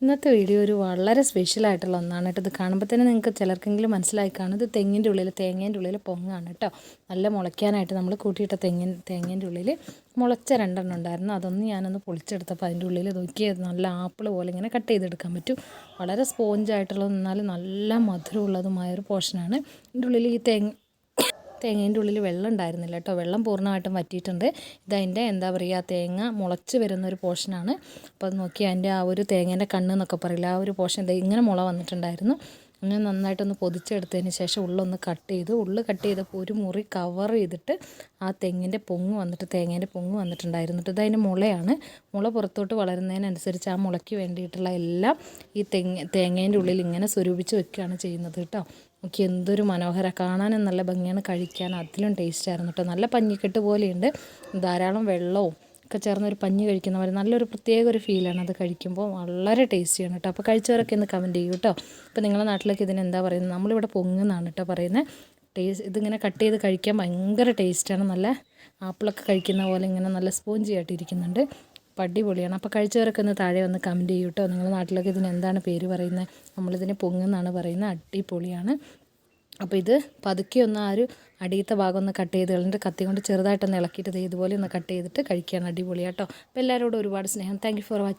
ഇന്നത്തെ വീഡിയോ ഒരു വളരെ സ്പെഷ്യലായിട്ടുള്ള ഒന്നാണ് കേട്ടോ. ഇത് കാണുമ്പോൾ തന്നെ നിങ്ങൾക്ക് ചിലർക്കെങ്കിലും മനസ്സിലായി കാണും. ഇത് തേങ്ങേൻ്റെ ഉള്ളിൽ പൊങ്ങാണ് കേട്ടോ. നല്ല മുളയ്ക്കാനായിട്ട് നമ്മൾ കൂട്ടിയിട്ട തേങ്ങേൻ്റെ ഉള്ളിൽ മുളച്ച 2 ഉണ്ടായിരുന്നു. അതൊന്ന് ഞാനൊന്ന് പൊളിച്ചെടുത്തപ്പോൾ അതിൻ്റെ ഉള്ളിൽ നോക്കിയത് നല്ല ആപ്പിൾ പോലെ ഇങ്ങനെ കട്ട് ചെയ്തെടുക്കാൻ പറ്റും. വളരെ സ്പോഞ്ചായിട്ടുള്ളത് എന്നാലും നല്ല മധുരമുള്ളതുമായൊരു പോർഷനാണ്. ഇതിൻ്റെ ഉള്ളിൽ ഈ തേങ്ങേൻ്റെ ഉള്ളിൽ വെള്ളം ഉണ്ടായിരുന്നില്ല കേട്ടോ. വെള്ളം പൂർണ്ണമായിട്ടും വറ്റിയിട്ടുണ്ട്. ഇതതിൻ്റെ എന്താ പറയുക, തേങ്ങ മുളച്ച് വരുന്നൊരു പോർഷനാണ്. അപ്പോൾ അത് നോക്കി അതിൻ്റെ ആ ഒരു തേങ്ങേൻ്റെ കണ്ണ് എന്നൊക്കെ പറയില്ല, ആ ഒരു പോർഷൻ ഇങ്ങനെ മുള വന്നിട്ടുണ്ടായിരുന്നു. അങ്ങനെ നന്നായിട്ടൊന്ന് പൊതിച്ചെടുത്തതിന് ശേഷം ഉള്ളൊന്ന് കട്ട് ചെയ്തു. കട്ട് ചെയ്തപ്പോൾ ഒരു മുറി കവർ ചെയ്തിട്ട് ആ തേങ്ങേൻ്റെ പൊങ്ങ് വന്നിട്ടുണ്ടായിരുന്നു. ഇതതിൻ്റെ മുളയാണ്. മുള പുറത്തോട്ട് വളരുന്നതിനനുസരിച്ച് ആ മുളയ്ക്ക് വേണ്ടിയിട്ടുള്ള എല്ലാം ഈ തേങ്ങേൻ്റെ ഉള്ളിൽ ഇങ്ങനെ സ്വരൂപിച്ച് വെക്കുകയാണ് ചെയ്യുന്നത് കേട്ടോ. നോക്കി എന്തൊരു മനോഹര, കാണാനും നല്ല ഭംഗിയാണ്, കഴിക്കാൻ അതിലും ടേസ്റ്റായിരുന്നു കേട്ടോ. നല്ല പഞ്ഞിക്കെട്ട് പോലെയുണ്ട്, ധാരാളം വെള്ളവും ഒക്കെ ചേർന്നൊരു പഞ്ഞി കഴിക്കുന്ന പോലെ നല്ലൊരു പ്രത്യേക ഒരു ഫീലാണ് അത് കഴിക്കുമ്പോൾ. വളരെ ടേസ്റ്റിയാണ് കേട്ടോ. അപ്പോൾ കഴിച്ചവരൊക്കെ ഒന്ന് കമൻറ്റ് ചെയ്യൂ കേട്ടോ. അപ്പോൾ നിങ്ങളുടെ നാട്ടിലേക്ക് ഇതിനെന്താ പറയുന്നത്? നമ്മളിവിടെ പൊങ്ങുന്നാണ് കേട്ടോ പറയുന്നത്. ഇതിങ്ങനെ കട്ട് ചെയ്ത് കഴിക്കാൻ ഭയങ്കര ടേസ്റ്റാണ്. നല്ല ആപ്പിളൊക്കെ കഴിക്കുന്ന പോലെ ഇങ്ങനെ നല്ല സ്പോഞ്ചി ആയിട്ടിരിക്കുന്നുണ്ട്. അപ്പോൾ അടിപൊളിയാണ്. അപ്പോൾ കഴിച്ചവരൊക്കെ ഒന്ന് താഴെ വന്ന് കമൻറ്റ് ചെയ്യൂ കേട്ടോ. നിങ്ങളുടെ നാട്ടിലൊക്കെ ഇതിന് എന്താണ് പേര് പറയുന്നത്? നമ്മളിതിനെ പൊങ്ങെന്നാണ് പറയുന്നത്. അടിപൊളിയാണ്. അപ്പോൾ ഇത് പതുക്കെ ഒന്ന് ആ ഒരു അടിയത്തെ ഭാഗം ഒന്ന് കട്ട് ചെയ്ത് കളഞ്ഞിട്ട് കത്തി കൊണ്ട് ചെറുതായിട്ടൊന്ന് ഇളക്കിയിട്ട് ഇതുപോലെ ഒന്ന് കട്ട് ചെയ്തിട്ട് കഴിക്കുകയാണ്. അടിപൊളിയാട്ടോ. അപ്പോൾ എല്ലാവരോടും ഒരുപാട് സ്നേഹം. Thank you for watching.